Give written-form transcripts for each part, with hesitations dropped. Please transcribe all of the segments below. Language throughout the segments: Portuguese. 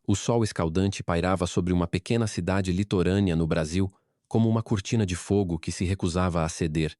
O sol escaldante pairava sobre uma pequena cidade litorânea no Brasil, como uma cortina de fogo que se recusava a ceder.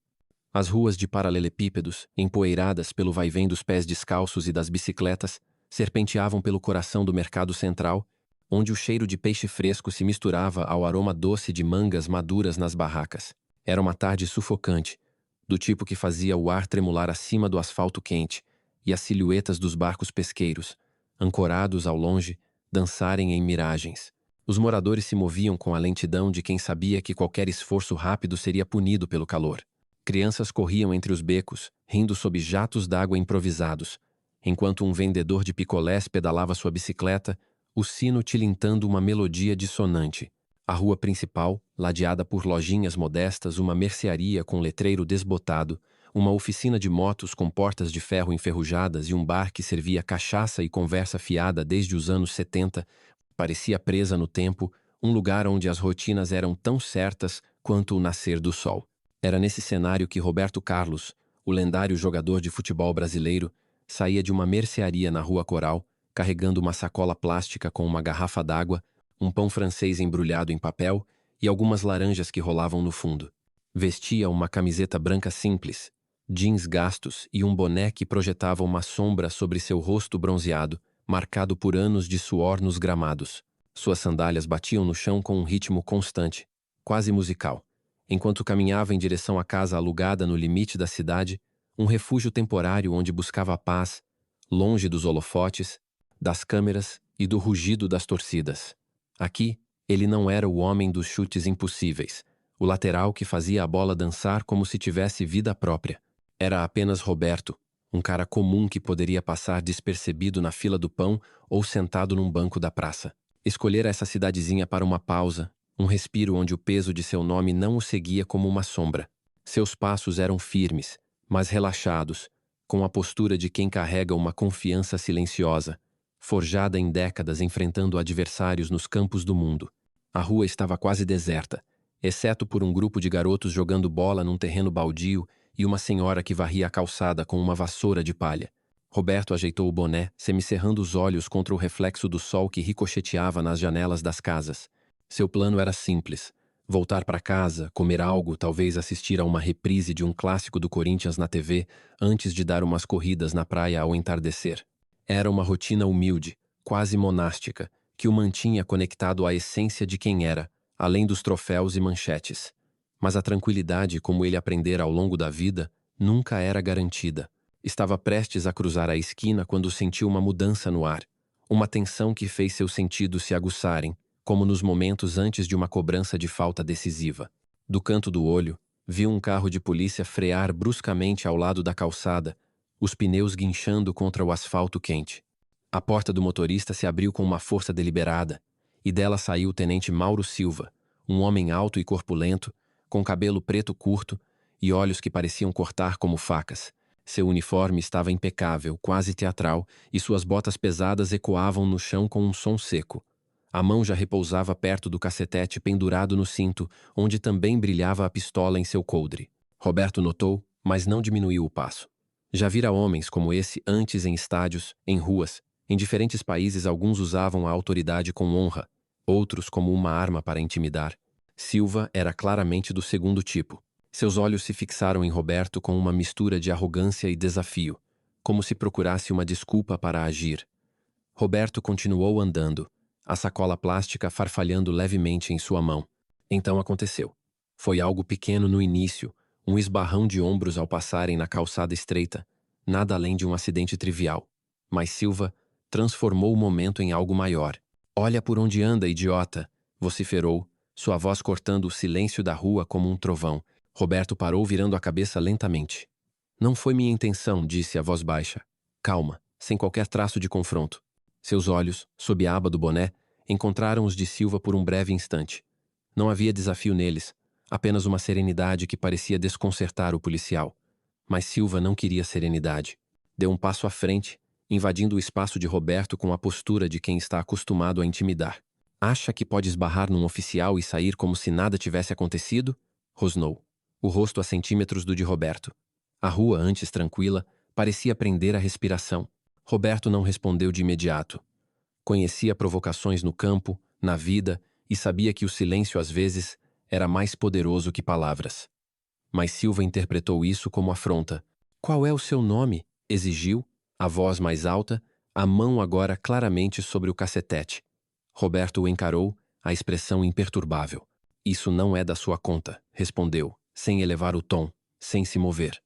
As ruas de paralelepípedos, empoeiradas pelo vaivém dos pés descalços e das bicicletas, serpenteavam pelo coração do mercado central, onde o cheiro de peixe fresco se misturava ao aroma doce de mangas maduras nas barracas. Era uma tarde sufocante, do tipo que fazia o ar tremular acima do asfalto quente e as silhuetas dos barcos pesqueiros, ancorados ao longe, dançarem em miragens. Os moradores se moviam com a lentidão de quem sabia que qualquer esforço rápido seria punido pelo calor. Crianças corriam entre os becos, rindo sob jatos d'água improvisados, enquanto um vendedor de picolés pedalava sua bicicleta, o sino tilintando uma melodia dissonante. A rua principal, ladeada por lojinhas modestas, uma mercearia com letreiro desbotado, uma oficina de motos com portas de ferro enferrujadas e um bar que servia cachaça e conversa fiada desde os anos 70, parecia presa no tempo, um lugar onde as rotinas eram tão certas quanto o nascer do sol. Era nesse cenário que Roberto Carlos, o lendário jogador de futebol brasileiro, saía de uma mercearia na Rua Coral, carregando uma sacola plástica com uma garrafa d'água, um pão francês embrulhado em papel e algumas laranjas que rolavam no fundo. Vestia uma camiseta branca simples, jeans gastos e um boné que projetava uma sombra sobre seu rosto bronzeado, marcado por anos de suor nos gramados. Suas sandálias batiam no chão com um ritmo constante, quase musical. Enquanto caminhava em direção à casa alugada no limite da cidade, um refúgio temporário onde buscava paz, longe dos holofotes, das câmeras e do rugido das torcidas. Aqui, ele não era o homem dos chutes impossíveis, o lateral que fazia a bola dançar como se tivesse vida própria. Era apenas Roberto, um cara comum que poderia passar despercebido na fila do pão ou sentado num banco da praça. Escolhera essa cidadezinha para uma pausa, um respiro onde o peso de seu nome não o seguia como uma sombra. Seus passos eram firmes, mas relaxados, com a postura de quem carrega uma confiança silenciosa, forjada em décadas enfrentando adversários nos campos do mundo. A rua estava quase deserta, exceto por um grupo de garotos jogando bola num terreno baldio e uma senhora que varria a calçada com uma vassoura de palha. Roberto ajeitou o boné, semicerrando os olhos contra o reflexo do sol que ricocheteava nas janelas das casas. Seu plano era simples: voltar para casa, comer algo, talvez assistir a uma reprise de um clássico do Corinthians na TV, antes de dar umas corridas na praia ao entardecer. Era uma rotina humilde, quase monástica, que o mantinha conectado à essência de quem era, além dos troféus e manchetes. Mas a tranquilidade, como ele aprendera ao longo da vida, nunca era garantida. Estava prestes a cruzar a esquina quando sentiu uma mudança no ar, uma tensão que fez seus sentidos se aguçarem, como nos momentos antes de uma cobrança de falta decisiva. Do canto do olho, viu um carro de polícia frear bruscamente ao lado da calçada, os pneus guinchando contra o asfalto quente. A porta do motorista se abriu com uma força deliberada, e dela saiu o tenente Mauro Silva, um homem alto e corpulento, com cabelo preto curto e olhos que pareciam cortar como facas. Seu uniforme estava impecável, quase teatral, e suas botas pesadas ecoavam no chão com um som seco. A mão já repousava perto do cacetete pendurado no cinto, onde também brilhava a pistola em seu coldre. Roberto notou, mas não diminuiu o passo. Já vira homens como esse antes em estádios, em ruas. Em diferentes países, alguns usavam a autoridade com honra, outros como uma arma para intimidar. Silva era claramente do segundo tipo. Seus olhos se fixaram em Roberto com uma mistura de arrogância e desafio, como se procurasse uma desculpa para agir. Roberto continuou andando, a sacola plástica farfalhando levemente em sua mão. Então aconteceu. Foi algo pequeno no início, um esbarrão de ombros ao passarem na calçada estreita, nada além de um acidente trivial. Mas Silva transformou o momento em algo maior. "Olha por onde anda, idiota!" vociferou, sua voz cortando o silêncio da rua como um trovão. Roberto parou virando a cabeça lentamente. "Não foi minha intenção", disse a voz baixa. Calma, sem qualquer traço de confronto. Seus olhos, sob a aba do boné, encontraram os de Silva por um breve instante. Não havia desafio neles, apenas uma serenidade que parecia desconcertar o policial. Mas Silva não queria serenidade. Deu um passo à frente, invadindo o espaço de Roberto com a postura de quem está acostumado a intimidar. "Acha que pode esbarrar num oficial e sair como se nada tivesse acontecido?" rosnou, o rosto a centímetros do de Roberto. A rua, antes tranquila, parecia prender a respiração. Roberto não respondeu de imediato. Conhecia provocações no campo, na vida, e sabia que o silêncio às vezes era mais poderoso que palavras. Mas Silva interpretou isso como afronta. "Qual é o seu nome?" exigiu, a voz mais alta, a mão agora claramente sobre o cacetete. Roberto o encarou, a expressão imperturbável. "Isso não é da sua conta", respondeu, sem elevar o tom, sem se mover.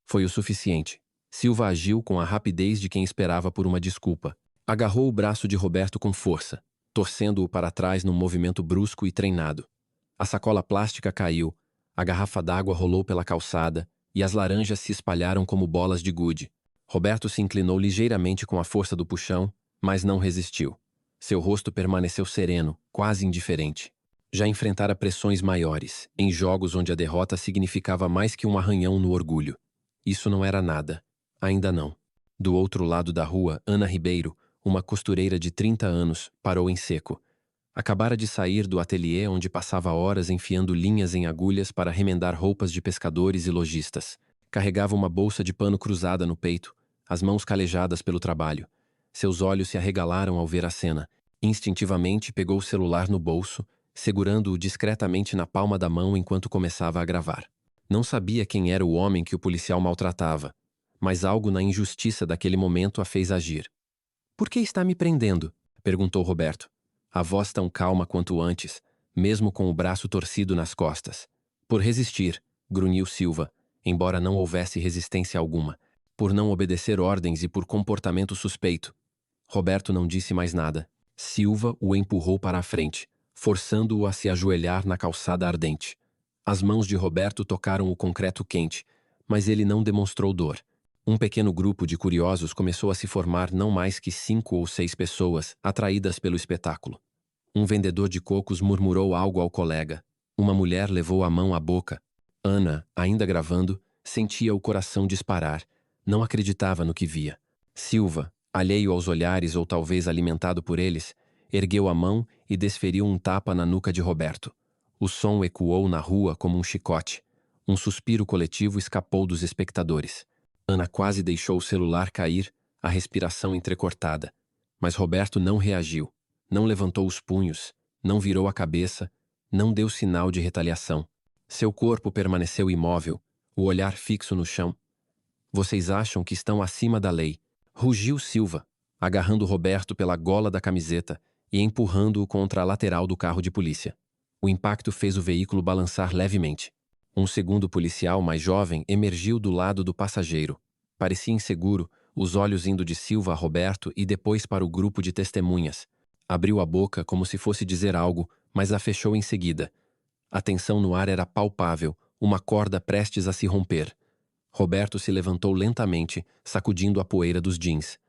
Foi o suficiente. Silva agiu com a rapidez de quem esperava por uma desculpa. Agarrou o braço de Roberto com força, torcendo-o para trás num movimento brusco e treinado. A sacola plástica caiu, a garrafa d'água rolou pela calçada e as laranjas se espalharam como bolas de gude. Roberto se inclinou ligeiramente com a força do puxão, mas não resistiu. Seu rosto permaneceu sereno, quase indiferente. Já enfrentara pressões maiores, em jogos onde a derrota significava mais que um arranhão no orgulho. Isso não era nada. Ainda não. Do outro lado da rua, Ana Ribeiro, uma costureira de 30 anos, parou em seco. Acabara de sair do ateliê onde passava horas enfiando linhas em agulhas para remendar roupas de pescadores e lojistas. Carregava uma bolsa de pano cruzada no peito, as mãos calejadas pelo trabalho. Seus olhos se arregalaram ao ver a cena. Instintivamente pegou o celular no bolso, segurando-o discretamente na palma da mão enquanto começava a gravar. Não sabia quem era o homem que o policial maltratava, mas algo na injustiça daquele momento a fez agir. "Por que está me prendendo?" perguntou Roberto. A voz tão calma quanto antes, mesmo com o braço torcido nas costas. "Por resistir", grunhiu Silva, embora não houvesse resistência alguma. "Por não obedecer ordens e por comportamento suspeito." Roberto não disse mais nada. Silva o empurrou para a frente, forçando-o a se ajoelhar na calçada ardente. As mãos de Roberto tocaram o concreto quente, mas ele não demonstrou dor. Um pequeno grupo de curiosos começou a se formar, não mais que 5 ou 6 pessoas, atraídas pelo espetáculo. Um vendedor de cocos murmurou algo ao colega. Uma mulher levou a mão à boca. Ana, ainda gravando, sentia o coração disparar. Não acreditava no que via. Silva, alheio aos olhares ou talvez alimentado por eles, ergueu a mão e desferiu um tapa na nuca de Roberto. O som ecoou na rua como um chicote. Um suspiro coletivo escapou dos espectadores. Ana quase deixou o celular cair, a respiração entrecortada. Mas Roberto não reagiu, não levantou os punhos, não virou a cabeça, não deu sinal de retaliação. Seu corpo permaneceu imóvel, o olhar fixo no chão. "Vocês acham que estão acima da lei?" rugiu Silva, agarrando Roberto pela gola da camiseta e empurrando-o contra a lateral do carro de polícia. O impacto fez o veículo balançar levemente. Um segundo policial mais jovem emergiu do lado do passageiro. Parecia inseguro, os olhos indo de Silva a Roberto e depois para o grupo de testemunhas. Abriu a boca como se fosse dizer algo, mas a fechou em seguida. A tensão no ar era palpável, uma corda prestes a se romper. Roberto se levantou lentamente, sacudindo a poeira dos jeans.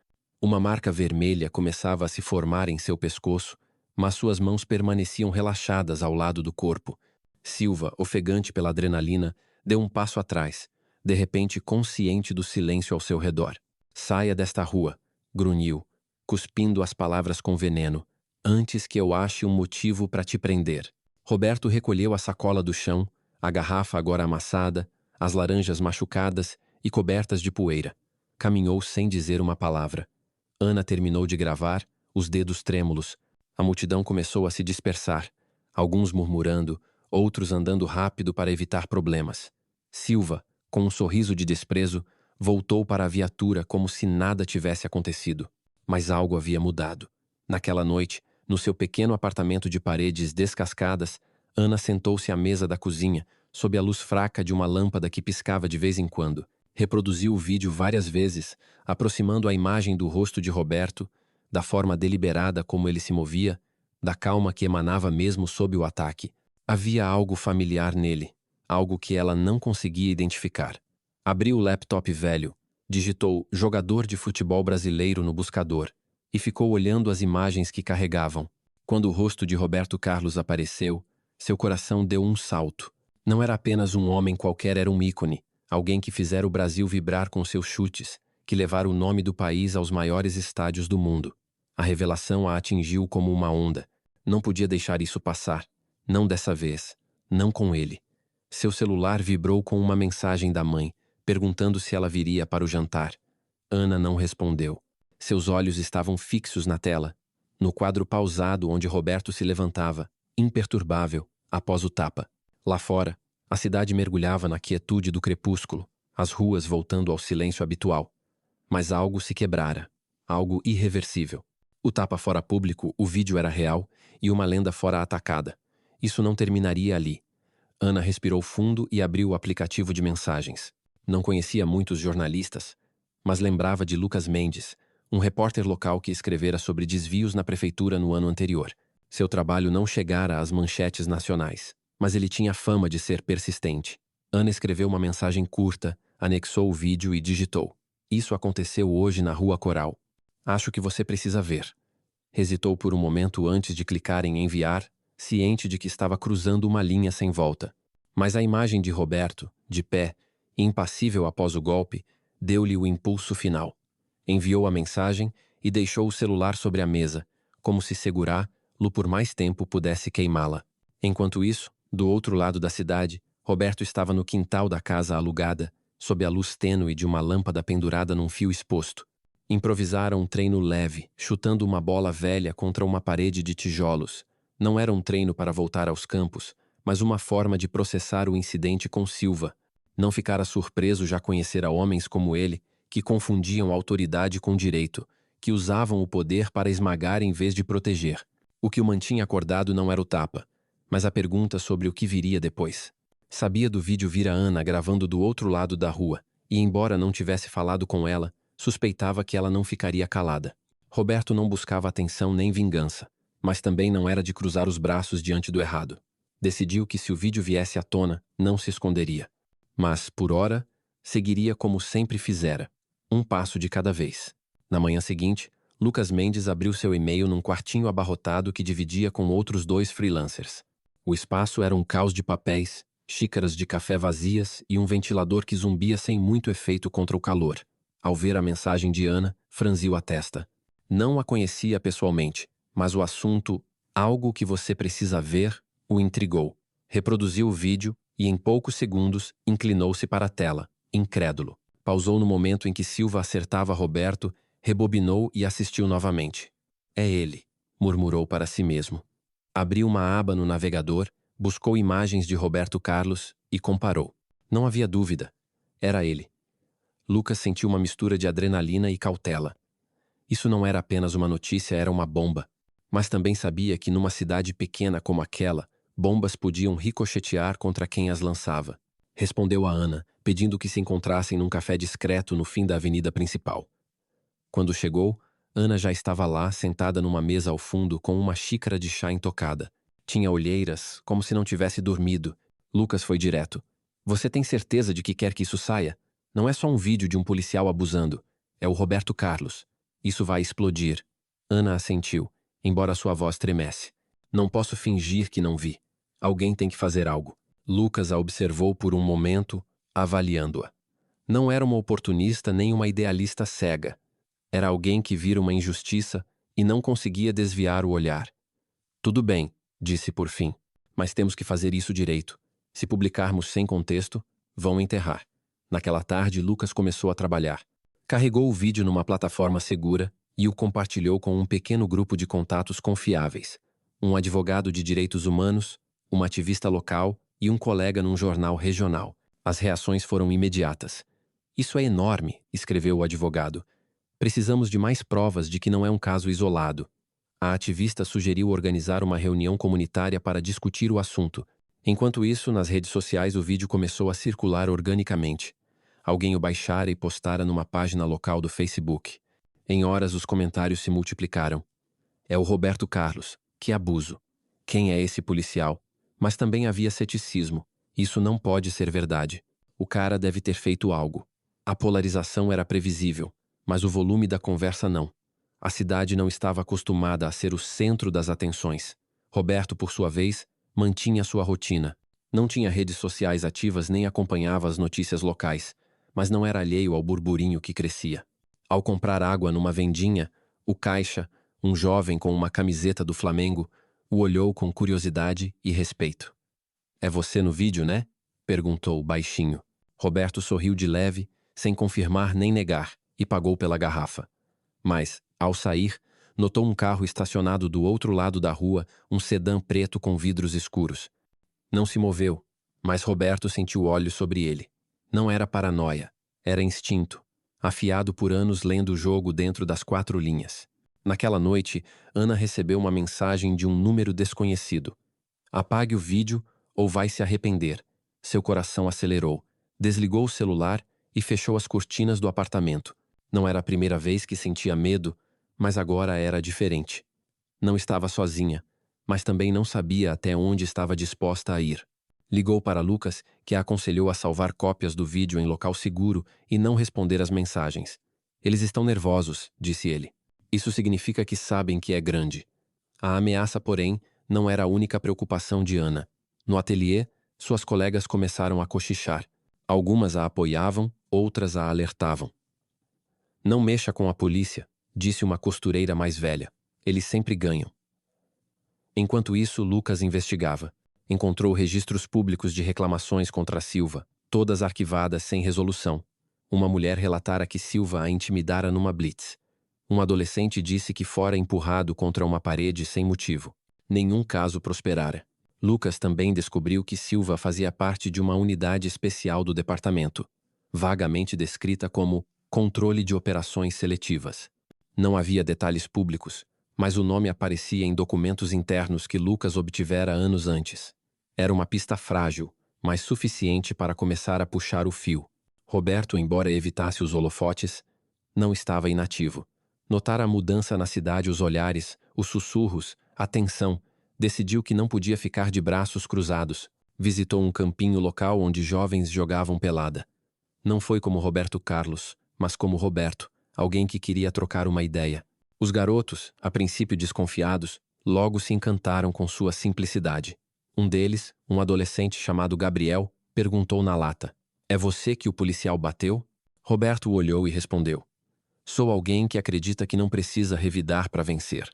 Uma marca vermelha começava a se formar em seu pescoço, mas suas mãos permaneciam relaxadas ao lado do corpo. Silva, ofegante pela adrenalina, deu um passo atrás, de repente consciente do silêncio ao seu redor. "Saia desta rua", grunhiu, cuspindo as palavras com veneno, "antes que eu ache um motivo para te prender." Roberto recolheu a sacola do chão, a garrafa agora amassada, as laranjas machucadas e cobertas de poeira. Caminhou sem dizer uma palavra. Ana terminou de gravar, os dedos trêmulos. A multidão começou a se dispersar, alguns murmurando, outros andando rápido para evitar problemas. Silva, com um sorriso de desprezo, voltou para a viatura como se nada tivesse acontecido. Mas algo havia mudado. Naquela noite, no seu pequeno apartamento de paredes descascadas, Ana sentou-se à mesa da cozinha, sob a luz fraca de uma lâmpada que piscava de vez em quando. Reproduziu o vídeo várias vezes, aproximando a imagem do rosto de Roberto, da forma deliberada como ele se movia, da calma que emanava mesmo sob o ataque. Havia algo familiar nele, algo que ela não conseguia identificar. Abriu o laptop velho, digitou "jogador de futebol brasileiro" no buscador e ficou olhando as imagens que carregavam. Quando o rosto de Roberto Carlos apareceu, seu coração deu um salto. Não era apenas um homem qualquer, era um ícone, alguém que fizera o Brasil vibrar com seus chutes, que levara o nome do país aos maiores estádios do mundo. A revelação a atingiu como uma onda. Não podia deixar isso passar. Não dessa vez. Não com ele. Seu celular vibrou com uma mensagem da mãe, perguntando se ela viria para o jantar. Ana não respondeu. Seus olhos estavam fixos na tela. no quadro pausado onde Roberto se levantava, imperturbável, após o tapa. Lá fora, a cidade mergulhava na quietude do crepúsculo, as ruas voltando ao silêncio habitual. Mas algo se quebrara, algo irreversível. O tapa fora público, o vídeo era real, e uma lenda fora atacada. Isso não terminaria ali. Ana respirou fundo e abriu o aplicativo de mensagens. Não conhecia muitos jornalistas, mas lembrava de Lucas Mendes, um repórter local que escrevera sobre desvios na prefeitura no ano anterior. Seu trabalho não chegara às manchetes nacionais, mas ele tinha fama de ser persistente. Ana escreveu uma mensagem curta, anexou o vídeo e digitou: "Isso aconteceu hoje na Rua Coral. Acho que você precisa ver." Hesitou por um momento antes de clicar em enviar, ciente de que estava cruzando uma linha sem volta. Mas a imagem de Roberto, de pé, impassível após o golpe, deu-lhe o impulso final. Enviou a mensagem e deixou o celular sobre a mesa, como se segurá-lo por mais tempo pudesse queimá-la. Enquanto isso, do outro lado da cidade, Roberto estava no quintal da casa alugada, sob a luz tênue de uma lâmpada pendurada num fio exposto. Improvisaram um treino leve, chutando uma bola velha contra uma parede de tijolos. Não era um treino para voltar aos campos, mas uma forma de processar o incidente com Silva. Não ficara surpreso já conhecer homens como ele, que confundiam autoridade com direito, que usavam o poder para esmagar em vez de proteger. O que o mantinha acordado não era o tapa, mas a pergunta sobre o que viria depois. Sabia do vídeo vir a Ana gravando do outro lado da rua, e embora não tivesse falado com ela, suspeitava que ela não ficaria calada. Roberto não buscava atenção nem vingança, mas também não era de cruzar os braços diante do errado. Decidiu que se o vídeo viesse à tona, não se esconderia. Mas, por ora, seguiria como sempre fizera, um passo de cada vez. Na manhã seguinte, Lucas Mendes abriu seu e-mail num quartinho abarrotado que dividia com outros 2 freelancers. O espaço era um caos de papéis, xícaras de café vazias e um ventilador que zumbia sem muito efeito contra o calor. Ao ver a mensagem de Ana, franziu a testa. Não a conhecia pessoalmente, mas o assunto "algo que você precisa ver" o intrigou. Reproduziu o vídeo e, em poucos segundos, inclinou-se para a tela, incrédulo. Pausou no momento em que Silva acertava Roberto, rebobinou e assistiu novamente. "É ele", murmurou para si mesmo. Abriu uma aba no navegador, buscou imagens de Roberto Carlos e comparou. Não havia dúvida. Era ele. Lucas sentiu uma mistura de adrenalina e cautela. Isso não era apenas uma notícia, era uma bomba. Mas também sabia que numa cidade pequena como aquela, bombas podiam ricochetear contra quem as lançava. Respondeu a Ana, pedindo que se encontrassem num café discreto no fim da avenida principal. Quando chegou, Ana já estava lá, sentada numa mesa ao fundo com uma xícara de chá intocada. Tinha olheiras, como se não tivesse dormido. Lucas foi direto. "Você tem certeza de que quer que isso saia? Não é só um vídeo de um policial abusando. É o Roberto Carlos. Isso vai explodir." Ana assentiu, embora sua voz tremesse. "Não posso fingir que não vi. Alguém tem que fazer algo." Lucas a observou por um momento, avaliando-a. Não era uma oportunista nem uma idealista cega. Era alguém que vira uma injustiça e não conseguia desviar o olhar. "Tudo bem", disse por fim, "mas temos que fazer isso direito. Se publicarmos sem contexto, vão enterrar." Naquela tarde, Lucas começou a trabalhar. Carregou o vídeo numa plataforma segura e o compartilhou com um pequeno grupo de contatos confiáveis. Um advogado de direitos humanos, uma ativista local e um colega num jornal regional. As reações foram imediatas. "Isso é enorme", escreveu o advogado. "Precisamos de mais provas de que não é um caso isolado." A ativista sugeriu organizar uma reunião comunitária para discutir o assunto. Enquanto isso, nas redes sociais o vídeo começou a circular organicamente. Alguém o baixara e postara numa página local do Facebook. Em horas os comentários se multiplicaram. "É o Roberto Carlos. Que abuso. Quem é esse policial?" Mas também havia ceticismo. "Isso não pode ser verdade. O cara deve ter feito algo." A polarização era previsível, mas o volume da conversa não. A cidade não estava acostumada a ser o centro das atenções. Roberto, por sua vez, mantinha sua rotina. Não tinha redes sociais ativas nem acompanhava as notícias locais, mas não era alheio ao burburinho que crescia. Ao comprar água numa vendinha, o caixa, um jovem com uma camiseta do Flamengo, o olhou com curiosidade e respeito. "É você no vídeo, né?" perguntou baixinho. Roberto sorriu de leve, sem confirmar nem negar, e pagou pela garrafa. Mas, ao sair, Notou um carro estacionado do outro lado da rua, um sedã preto com vidros escuros. Não se moveu, mas Roberto sentiu olhos sobre ele. Não era paranoia, era instinto, afiado por anos lendo o jogo dentro das 4 linhas. Naquela noite, Ana recebeu uma mensagem de um número desconhecido. Apague o vídeo ou vai se arrepender. Seu coração acelerou. Desligou o celular e fechou as cortinas do apartamento. Não era a primeira vez que sentia medo, mas agora era diferente. Não estava sozinha, mas também não sabia até onde estava disposta a ir. Ligou para Lucas, que a aconselhou a salvar cópias do vídeo em local seguro e não responder às mensagens. Eles estão nervosos, disse ele. Isso significa que sabem que é grande. A ameaça, porém, não era a única preocupação de Ana. No ateliê, suas colegas começaram a cochichar. Algumas a apoiavam, outras a alertavam. Não mexa com a polícia, disse uma costureira mais velha. Eles sempre ganham. Enquanto isso, Lucas investigava. Encontrou registros públicos de reclamações contra Silva, todas arquivadas sem resolução. Uma mulher relatara que Silva a intimidara numa blitz. Um adolescente disse que fora empurrado contra uma parede sem motivo. Nenhum caso prosperara. Lucas também descobriu que Silva fazia parte de uma unidade especial do departamento, vagamente descrita como controle de operações seletivas. Não havia detalhes públicos, mas o nome aparecia em documentos internos que Lucas obtivera anos antes. Era uma pista frágil, mas suficiente para começar a puxar o fio. Roberto, embora evitasse os holofotes, não estava inativo. Notara a mudança na cidade, os olhares, os sussurros, a tensão. Decidiu que não podia ficar de braços cruzados. Visitou um campinho local onde jovens jogavam pelada. Não foi como Roberto Carlos, mas como Roberto, alguém que queria trocar uma ideia. Os garotos, a princípio desconfiados, logo se encantaram com sua simplicidade. Um deles, um adolescente chamado Gabriel, perguntou na lata: "É você que o policial bateu?" Roberto olhou e respondeu: "Sou alguém que acredita que não precisa revidar para vencer."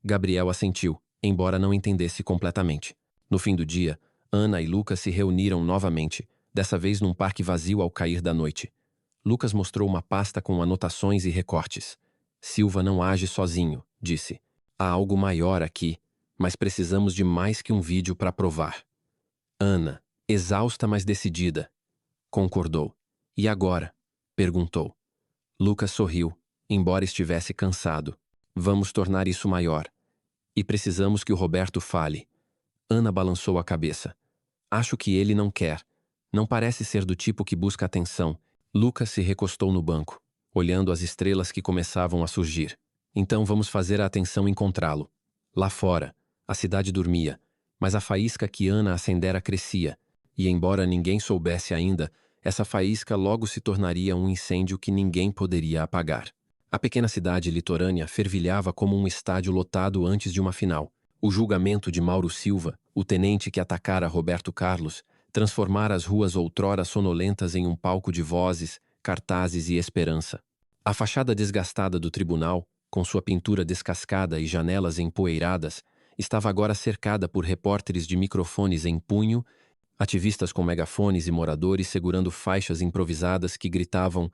Gabriel assentiu, embora não entendesse completamente. No fim do dia, Ana e Lucas se reuniram novamente, dessa vez num parque vazio ao cair da noite. Lucas mostrou uma pasta com anotações e recortes. "Silva não age sozinho", disse. "Há algo maior aqui, mas precisamos de mais que um vídeo para provar." Ana, exausta mas decidida, concordou. "E agora?" perguntou. Lucas sorriu, embora estivesse cansado. "Vamos tornar isso maior. E precisamos que o Roberto fale." Ana balançou a cabeça. "Acho que ele não quer. Não parece ser do tipo que busca atenção." Lucas se recostou no banco, olhando as estrelas que começavam a surgir. "Então vamos fazer a atenção encontrá-lo." Lá fora, a cidade dormia, mas a faísca que Ana acendera crescia, e embora ninguém soubesse ainda, essa faísca logo se tornaria um incêndio que ninguém poderia apagar. A pequena cidade litorânea fervilhava como um estádio lotado antes de uma final. O julgamento de Mauro Silva, o tenente que atacara Roberto Carlos, transformara as ruas outrora sonolentas em um palco de vozes, cartazes e esperança. A fachada desgastada do tribunal, com sua pintura descascada e janelas empoeiradas, estava agora cercada por repórteres de microfones em punho, ativistas com megafones e moradores segurando faixas improvisadas que gritavam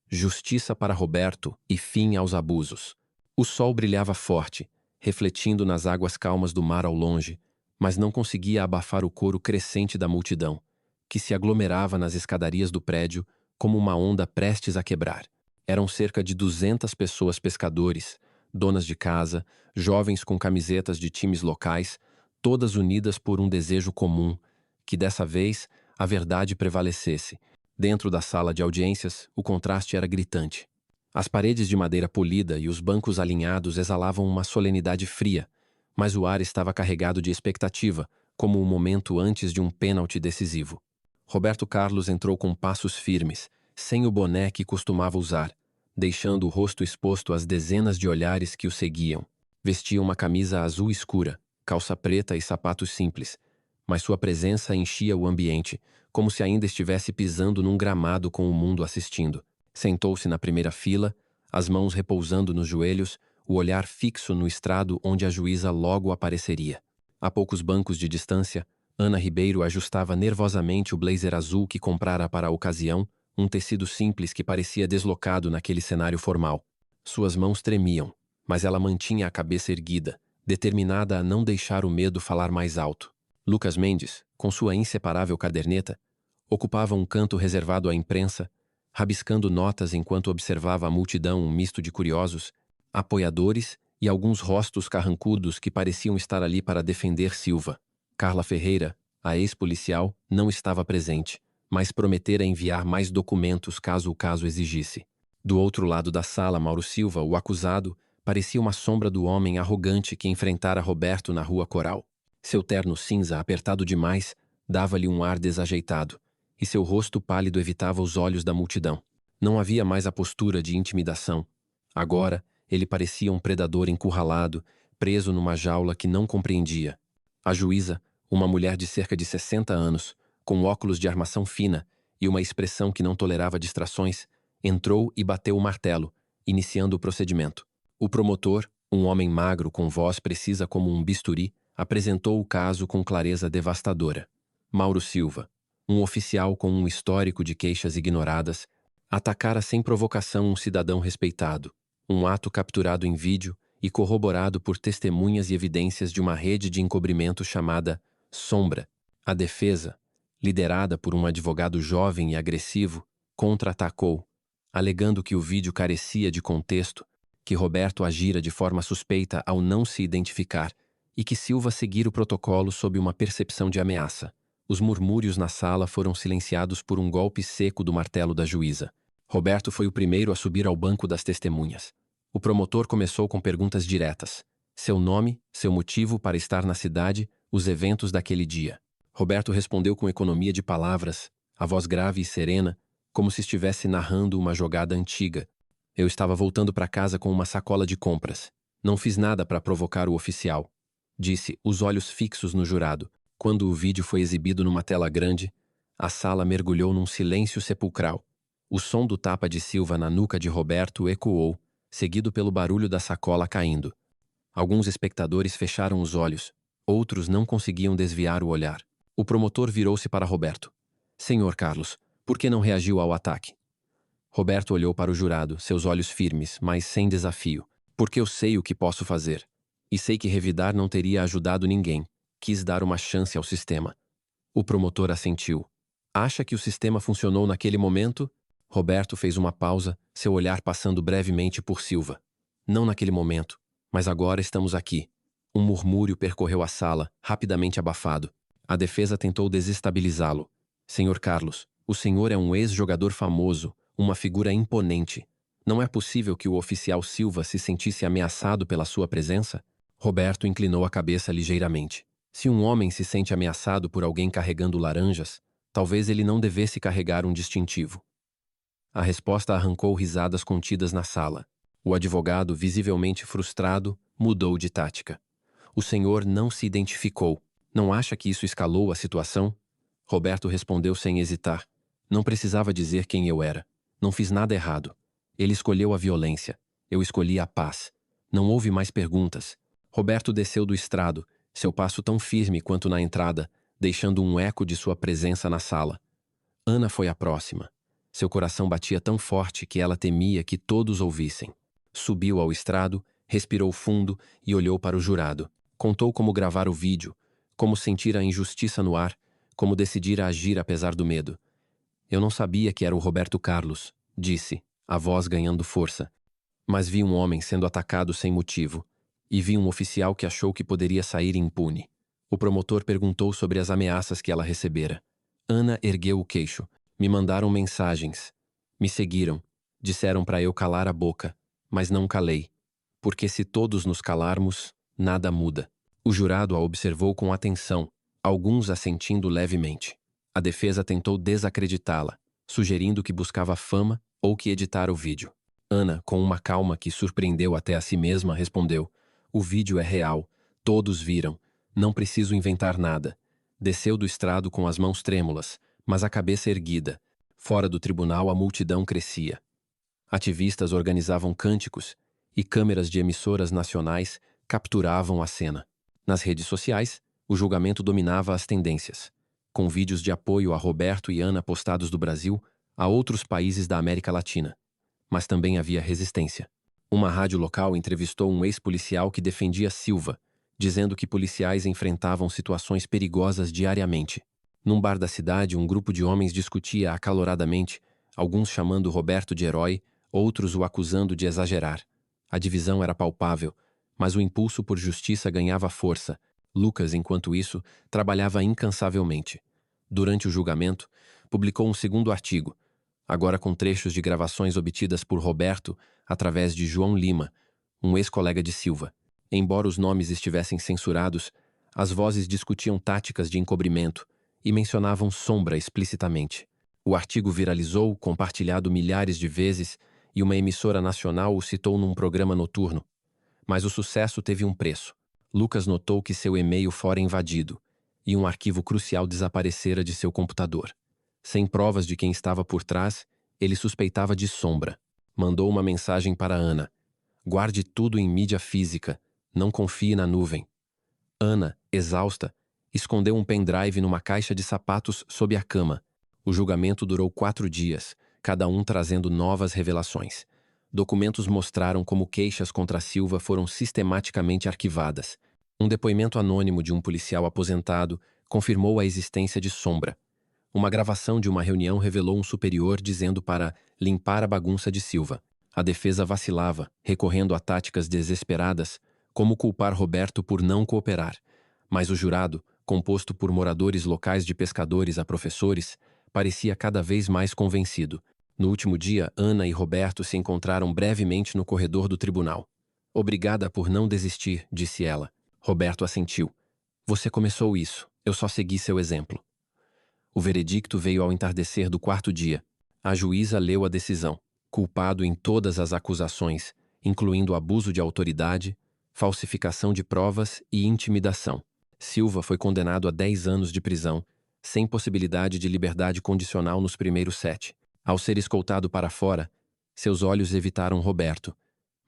"Justiça para Roberto" e "Fim aos abusos." O sol brilhava forte, refletindo nas águas calmas do mar ao longe, mas não conseguia abafar o coro crescente da multidão, que se aglomerava nas escadarias do prédio como uma onda prestes a quebrar. Eram cerca de 200 pessoas, pescadores, donas de casa, jovens com camisetas de times locais, todas unidas por um desejo comum, que dessa vez a verdade prevalecesse. Dentro da sala de audiências, o contraste era gritante. As paredes de madeira polida e os bancos alinhados exalavam uma solenidade fria, mas o ar estava carregado de expectativa, como um momento antes de um pênalti decisivo. Roberto Carlos entrou com passos firmes, sem o boné que costumava usar, deixando o rosto exposto às dezenas de olhares que o seguiam. Vestia uma camisa azul escura, calça preta e sapatos simples, mas sua presença enchia o ambiente, como se ainda estivesse pisando num gramado com o mundo assistindo. Sentou-se na primeira fila, as mãos repousando nos joelhos, o olhar fixo no estrado onde a juíza logo apareceria. A poucos bancos de distância, Ana Ribeiro ajustava nervosamente o blazer azul que comprara para a ocasião, um tecido simples que parecia deslocado naquele cenário formal. Suas mãos tremiam, mas ela mantinha a cabeça erguida, determinada a não deixar o medo falar mais alto. Lucas Mendes, com sua inseparável caderneta, ocupava um canto reservado à imprensa, rabiscando notas enquanto observava a multidão, um misto de curiosos, apoiadores e alguns rostos carrancudos que pareciam estar ali para defender Silva. Carla Ferreira, a ex-policial, não estava presente, mas prometera enviar mais documentos caso o caso exigisse. Do outro lado da sala, Mauro Silva, o acusado, parecia uma sombra do homem arrogante que enfrentara Roberto na Rua Coral. Seu terno cinza, apertado demais, dava-lhe um ar desajeitado, e seu rosto pálido evitava os olhos da multidão. Não havia mais a postura de intimidação. Agora, ele parecia um predador encurralado, preso numa jaula que não compreendia. A juíza, uma mulher de cerca de 60 anos, com óculos de armação fina e uma expressão que não tolerava distrações, entrou e bateu o martelo, iniciando o procedimento. O promotor, um homem magro com voz precisa como um bisturi, apresentou o caso com clareza devastadora. Mauro Silva, um oficial com um histórico de queixas ignoradas, atacara sem provocação um cidadão respeitado, um ato capturado em vídeo e corroborado por testemunhas e evidências de uma rede de encobrimento chamada Sombra. A defesa, liderada por um advogado jovem e agressivo, contra-atacou, alegando que o vídeo carecia de contexto, que Roberto agira de forma suspeita ao não se identificar e que Silva seguira o protocolo sob uma percepção de ameaça. Os murmúrios na sala foram silenciados por um golpe seco do martelo da juíza. Roberto foi o primeiro a subir ao banco das testemunhas. O promotor começou com perguntas diretas. Seu nome, seu motivo para estar na cidade, os eventos daquele dia. Roberto respondeu com economia de palavras, a voz grave e serena, como se estivesse narrando uma jogada antiga. Eu estava voltando para casa com uma sacola de compras. Não fiz nada para provocar o oficial, disse, os olhos fixos no jurado. Quando o vídeo foi exibido numa tela grande, a sala mergulhou num silêncio sepulcral. O som do tapa de Silva na nuca de Roberto ecoou, seguido pelo barulho da sacola caindo. Alguns espectadores fecharam os olhos, outros não conseguiam desviar o olhar. O promotor virou-se para Roberto. Senhor Carlos, por que não reagiu ao ataque? Roberto olhou para o jurado, seus olhos firmes, mas sem desafio. Porque eu sei o que posso fazer. E sei que revidar não teria ajudado ninguém. Quis dar uma chance ao sistema. O promotor assentiu. Acha que o sistema funcionou naquele momento? Roberto fez uma pausa, seu olhar passando brevemente por Silva. Não naquele momento, mas agora estamos aqui. Um murmúrio percorreu a sala, rapidamente abafado. A defesa tentou desestabilizá-lo. Senhor Carlos, o senhor é um ex-jogador famoso, uma figura imponente. Não é possível que o oficial Silva se sentisse ameaçado pela sua presença? Roberto inclinou a cabeça ligeiramente. Se um homem se sente ameaçado por alguém carregando laranjas, talvez ele não devesse carregar um distintivo. A resposta arrancou risadas contidas na sala. O advogado, visivelmente frustrado, mudou de tática. O senhor não se identificou. Não acha que isso escalou a situação? Roberto respondeu sem hesitar. Não precisava dizer quem eu era. Não fiz nada errado. Ele escolheu a violência. Eu escolhi a paz. Não houve mais perguntas. Roberto desceu do estrado, seu passo tão firme quanto na entrada, deixando um eco de sua presença na sala. Ana foi a próxima. Seu coração batia tão forte que ela temia que todos ouvissem. Subiu ao estrado, respirou fundo e olhou para o jurado. Contou como gravar o vídeo, como sentir a injustiça no ar, como decidir agir apesar do medo. Eu não sabia que era o Roberto Carlos, disse, a voz ganhando força. Mas vi um homem sendo atacado sem motivo, e vi um oficial que achou que poderia sair impune. O promotor perguntou sobre as ameaças que ela recebera. Ana ergueu o queixo. Me mandaram mensagens. Me seguiram. Disseram para eu calar a boca, mas não calei. Porque se todos nos calarmos, nada muda. O jurado a observou com atenção, alguns assentindo levemente. A defesa tentou desacreditá-la, sugerindo que buscava fama ou que editara o vídeo. Ana, com uma calma que surpreendeu até a si mesma, respondeu: o vídeo é real, todos viram, não preciso inventar nada. Desceu do estrado com as mãos trêmulas, mas a cabeça erguida. Fora do tribunal a multidão crescia. Ativistas organizavam cânticos e câmeras de emissoras nacionais capturavam a cena. Nas redes sociais, o julgamento dominava as tendências, com vídeos de apoio a Roberto e Ana postados do Brasil a outros países da América Latina. Mas também havia resistência. Uma rádio local entrevistou um ex-policial que defendia Silva, dizendo que policiais enfrentavam situações perigosas diariamente. Num bar da cidade, um grupo de homens discutia acaloradamente, alguns chamando Roberto de herói, outros o acusando de exagerar. A divisão era palpável, mas o impulso por justiça ganhava força. Lucas, enquanto isso, trabalhava incansavelmente. Durante o julgamento, publicou um segundo artigo, agora com trechos de gravações obtidas por Roberto através de João Lima, um ex-colega de Silva. Embora os nomes estivessem censurados, as vozes discutiam táticas de encobrimento e mencionavam Sombra explicitamente. O artigo viralizou, compartilhado milhares de vezes, e uma emissora nacional o citou num programa noturno. Mas o sucesso teve um preço. Lucas notou que seu e-mail fora invadido e um arquivo crucial desaparecera de seu computador. Sem provas de quem estava por trás, ele suspeitava de Sombra. Mandou uma mensagem para Ana. Guarde tudo em mídia física. Não confie na nuvem. Ana, exausta, escondeu um pendrive numa caixa de sapatos sob a cama. O julgamento durou 4 dias, cada um trazendo novas revelações. Documentos mostraram como queixas contra Silva foram sistematicamente arquivadas. Um depoimento anônimo de um policial aposentado confirmou a existência de Sombra. Uma gravação de uma reunião revelou um superior dizendo para limpar a bagunça de Silva. A defesa vacilava, recorrendo a táticas desesperadas, como culpar Roberto por não cooperar. Mas o jurado, composto por moradores locais de pescadores a professores, parecia cada vez mais convencido. No último dia, Ana e Roberto se encontraram brevemente no corredor do tribunal. Obrigada por não desistir, disse ela. Roberto assentiu. Você começou isso, eu só segui seu exemplo. O veredicto veio ao entardecer do 4º dia. A juíza leu a decisão. Culpado em todas as acusações, incluindo abuso de autoridade, falsificação de provas e intimidação. Silva foi condenado a 10 anos de prisão, sem possibilidade de liberdade condicional nos primeiros 7. Ao ser escoltado para fora, seus olhos evitaram Roberto,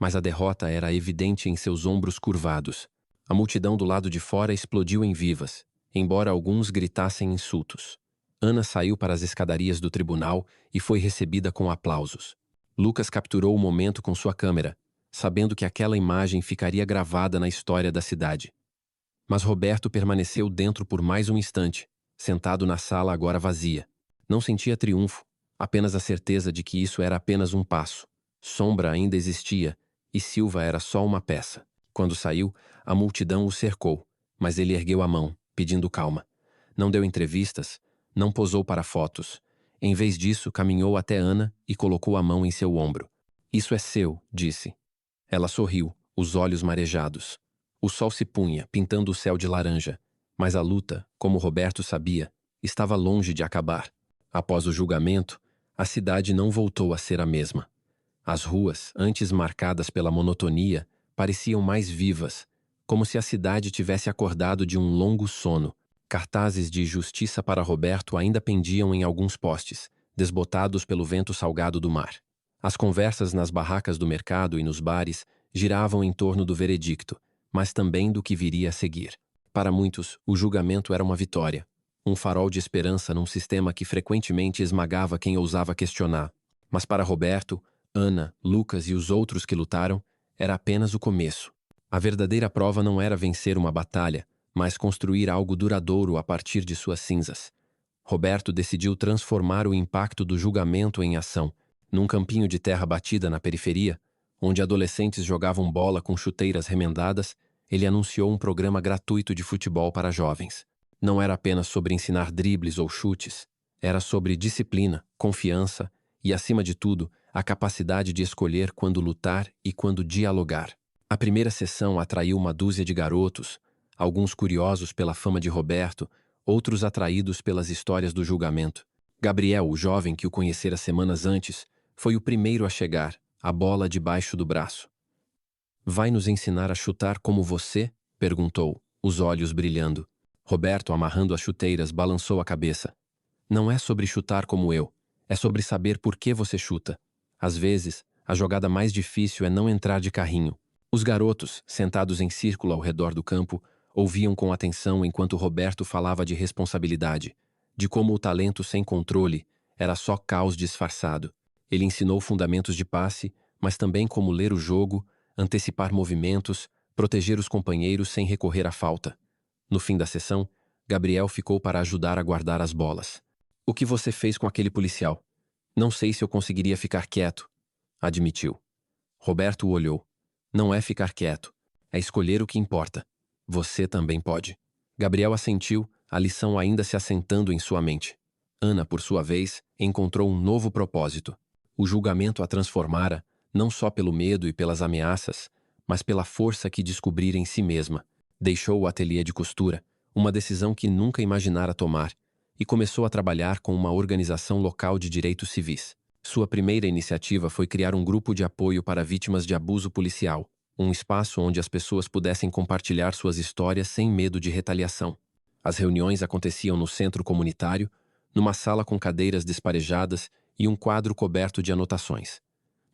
mas a derrota era evidente em seus ombros curvados. A multidão do lado de fora explodiu em vivas, embora alguns gritassem insultos. Ana saiu para as escadarias do tribunal e foi recebida com aplausos. Lucas capturou o momento com sua câmera, sabendo que aquela imagem ficaria gravada na história da cidade. Mas Roberto permaneceu dentro por mais um instante, sentado na sala agora vazia. Não sentia triunfo, apenas a certeza de que isso era apenas um passo. Sombra ainda existia, e Silva era só uma peça. Quando saiu, a multidão o cercou, mas ele ergueu a mão, pedindo calma. Não deu entrevistas, não posou para fotos. Em vez disso, caminhou até Ana e colocou a mão em seu ombro. Isso é seu, disse. Ela sorriu, os olhos marejados. O sol se punha, pintando o céu de laranja, mas a luta, como Roberto sabia, estava longe de acabar. Após o julgamento, a cidade não voltou a ser a mesma. As ruas, antes marcadas pela monotonia, pareciam mais vivas, como se a cidade tivesse acordado de um longo sono. Cartazes de justiça para Roberto ainda pendiam em alguns postes, desbotados pelo vento salgado do mar. As conversas nas barracas do mercado e nos bares giravam em torno do veredicto, mas também do que viria a seguir. Para muitos, o julgamento era uma vitória, um farol de esperança num sistema que frequentemente esmagava quem ousava questionar. Mas para Roberto, Ana, Lucas e os outros que lutaram, era apenas o começo. A verdadeira prova não era vencer uma batalha, mas construir algo duradouro a partir de suas cinzas. Roberto decidiu transformar o impacto do julgamento em ação. Num campinho de terra batida na periferia, onde adolescentes jogavam bola com chuteiras remendadas, ele anunciou um programa gratuito de futebol para jovens. Não era apenas sobre ensinar dribles ou chutes, era sobre disciplina, confiança e, acima de tudo, a capacidade de escolher quando lutar e quando dialogar. A primeira sessão atraiu uma dúzia de garotos, alguns curiosos pela fama de Roberto, outros atraídos pelas histórias do julgamento. Gabriel, o jovem que o conhecera semanas antes, foi o primeiro a chegar, a bola debaixo do braço. Vai nos ensinar a chutar como você? Perguntou, os olhos brilhando. Roberto, amarrando as chuteiras, balançou a cabeça. Não é sobre chutar como eu, é sobre saber por que você chuta. Às vezes, a jogada mais difícil é não entrar de carrinho. Os garotos, sentados em círculo ao redor do campo, ouviam com atenção enquanto Roberto falava de responsabilidade, de como o talento sem controle era só caos disfarçado. Ele ensinou fundamentos de passe, mas também como ler o jogo, antecipar movimentos, proteger os companheiros sem recorrer à falta. No fim da sessão, Gabriel ficou para ajudar a guardar as bolas. O que você fez com aquele policial? Não sei se eu conseguiria ficar quieto, admitiu. Roberto o olhou. Não é ficar quieto, é escolher o que importa. Você também pode. Gabriel assentiu, a lição ainda se assentando em sua mente. Ana, por sua vez, encontrou um novo propósito. O julgamento a transformara, não só pelo medo e pelas ameaças, mas pela força que descobrira em si mesma. Deixou o ateliê de costura, uma decisão que nunca imaginara tomar, e começou a trabalhar com uma organização local de direitos civis. Sua primeira iniciativa foi criar um grupo de apoio para vítimas de abuso policial, um espaço onde as pessoas pudessem compartilhar suas histórias sem medo de retaliação. As reuniões aconteciam no centro comunitário, numa sala com cadeiras desparejadas e um quadro coberto de anotações.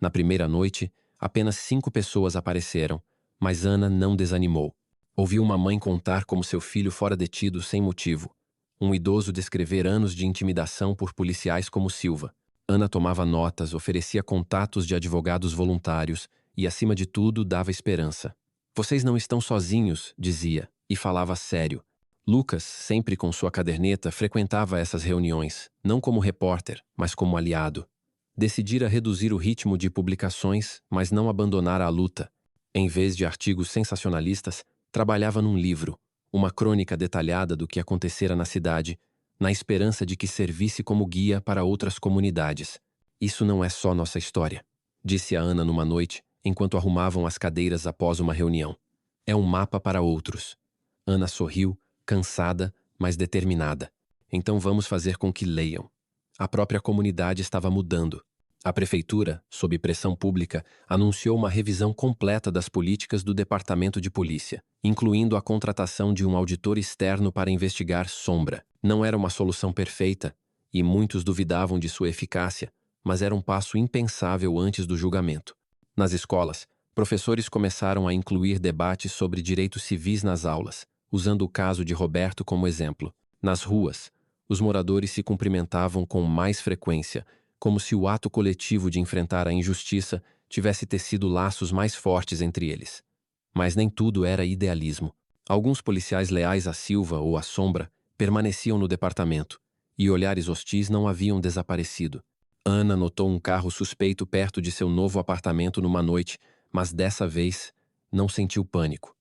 Na primeira noite, apenas 5 pessoas apareceram, mas Ana não desanimou. Ouviu uma mãe contar como seu filho fora detido sem motivo. Um idoso descrever anos de intimidação por policiais como Silva. Ana tomava notas, oferecia contatos de advogados voluntários e, acima de tudo, dava esperança. Vocês não estão sozinhos, dizia, e falava sério. Lucas, sempre com sua caderneta, frequentava essas reuniões, não como repórter, mas como aliado. Decidira reduzir o ritmo de publicações, mas não abandonara a luta. Em vez de artigos sensacionalistas, trabalhava num livro, uma crônica detalhada do que acontecera na cidade, na esperança de que servisse como guia para outras comunidades. Isso não é só nossa história, disse a Ana numa noite, enquanto arrumavam as cadeiras após uma reunião. É um mapa para outros. Ana sorriu, cansada, mas determinada. Então vamos fazer com que leiam. A própria comunidade estava mudando. A prefeitura, sob pressão pública, anunciou uma revisão completa das políticas do Departamento de Polícia, incluindo a contratação de um auditor externo para investigar Sombra. Não era uma solução perfeita, e muitos duvidavam de sua eficácia, mas era um passo impensável antes do julgamento. Nas escolas, professores começaram a incluir debates sobre direitos civis nas aulas, usando o caso de Roberto como exemplo. Nas ruas, os moradores se cumprimentavam com mais frequência, como se o ato coletivo de enfrentar a injustiça tivesse tecido laços mais fortes entre eles. Mas nem tudo era idealismo. Alguns policiais leais a Silva ou à Sombra permaneciam no departamento, e olhares hostis não haviam desaparecido. Ana notou um carro suspeito perto de seu novo apartamento numa noite, mas dessa vez não sentiu pânico.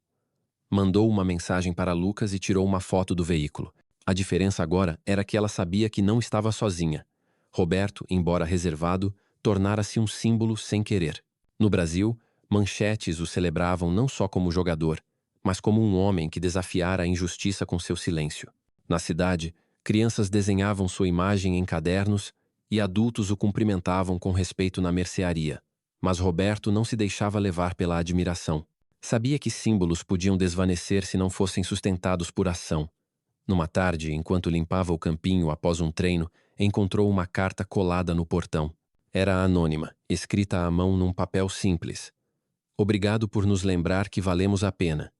Mandou uma mensagem para Lucas e tirou uma foto do veículo. A diferença agora era que ela sabia que não estava sozinha. Roberto, embora reservado, tornara-se um símbolo sem querer. No Brasil, manchetes o celebravam não só como jogador, mas como um homem que desafiara a injustiça com seu silêncio. Na cidade, crianças desenhavam sua imagem em cadernos e adultos o cumprimentavam com respeito na mercearia. Mas Roberto não se deixava levar pela admiração. Sabia que símbolos podiam desvanecer se não fossem sustentados por ação. Numa tarde, enquanto limpava o campinho após um treino, encontrou uma carta colada no portão. Era anônima, escrita à mão num papel simples. Obrigado por nos lembrar que valemos a pena.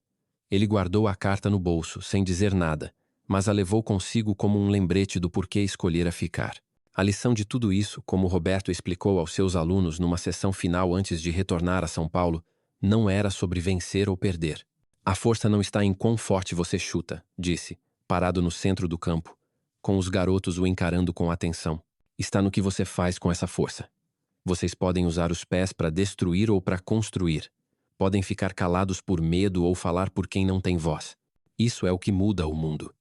Ele guardou a carta no bolso, sem dizer nada, mas a levou consigo como um lembrete do porquê escolhera ficar. A lição de tudo isso, como Roberto explicou aos seus alunos numa sessão final antes de retornar a São Paulo, não era sobre vencer ou perder. A força não está em quão forte você chuta, disse, parado no centro do campo, com os garotos o encarando com atenção. Está no que você faz com essa força. Vocês podem usar os pés para destruir ou para construir. Podem ficar calados por medo ou falar por quem não tem voz. Isso é o que muda o mundo.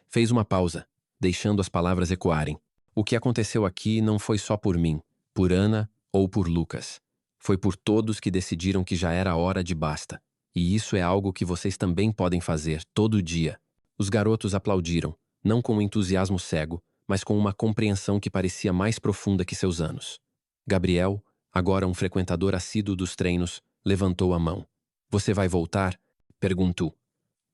Fez uma pausa, deixando as palavras ecoarem. O que aconteceu aqui não foi só por mim, por Ana ou por Lucas. Foi por todos que decidiram que já era hora de basta. E isso é algo que vocês também podem fazer, todo dia. Os garotos aplaudiram, não com um entusiasmo cego, mas com uma compreensão que parecia mais profunda que seus anos. Gabriel, agora um frequentador assíduo dos treinos, levantou a mão. Você vai voltar? Perguntou.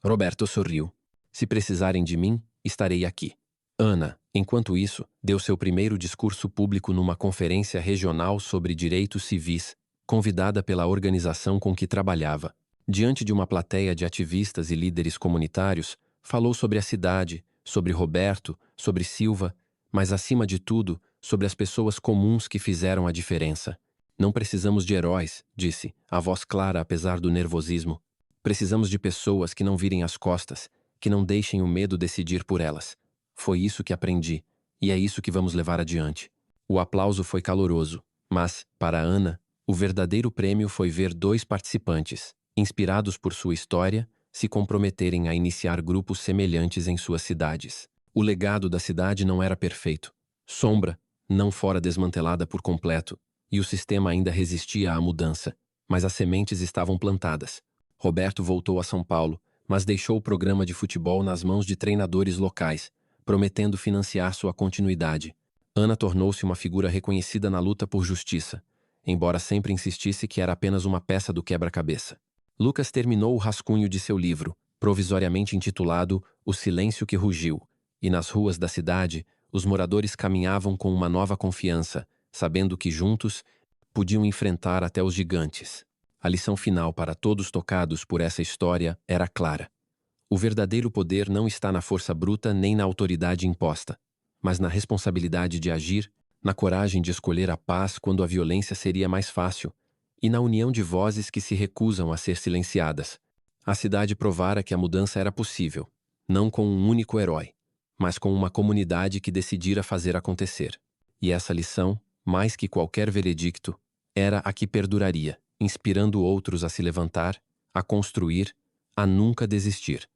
Roberto sorriu. Se precisarem de mim, estarei aqui. Ana, enquanto isso, deu seu primeiro discurso público numa conferência regional sobre direitos civis, convidada pela organização com que trabalhava. Diante de uma plateia de ativistas e líderes comunitários, falou sobre a cidade, sobre Roberto, sobre Silva, mas acima de tudo, sobre as pessoas comuns que fizeram a diferença. Não precisamos de heróis, disse, a voz clara apesar do nervosismo. Precisamos de pessoas que não virem as costas, que não deixem o medo decidir por elas. Foi isso que aprendi, e é isso que vamos levar adiante. O aplauso foi caloroso, mas, para Ana, o verdadeiro prêmio foi ver dois participantes, inspirados por sua história, se comprometerem a iniciar grupos semelhantes em suas cidades. O legado da cidade não era perfeito. Sombra, não fora desmantelada por completo, e o sistema ainda resistia à mudança, mas as sementes estavam plantadas. Roberto voltou a São Paulo, mas deixou o programa de futebol nas mãos de treinadores locais, prometendo financiar sua continuidade. Ana tornou-se uma figura reconhecida na luta por justiça, embora sempre insistisse que era apenas uma peça do quebra-cabeça. Lucas terminou o rascunho de seu livro, provisoriamente intitulado O Silêncio que Rugiu, e nas ruas da cidade, os moradores caminhavam com uma nova confiança, sabendo que juntos podiam enfrentar até os gigantes. A lição final para todos tocados por essa história era clara. O verdadeiro poder não está na força bruta nem na autoridade imposta, mas na responsabilidade de agir, na coragem de escolher a paz quando a violência seria mais fácil, e na união de vozes que se recusam a ser silenciadas. A cidade provara que a mudança era possível, não com um único herói, mas com uma comunidade que decidira fazer acontecer. E essa lição, mais que qualquer veredicto, era a que perduraria, inspirando outros a se levantar, a construir, a nunca desistir.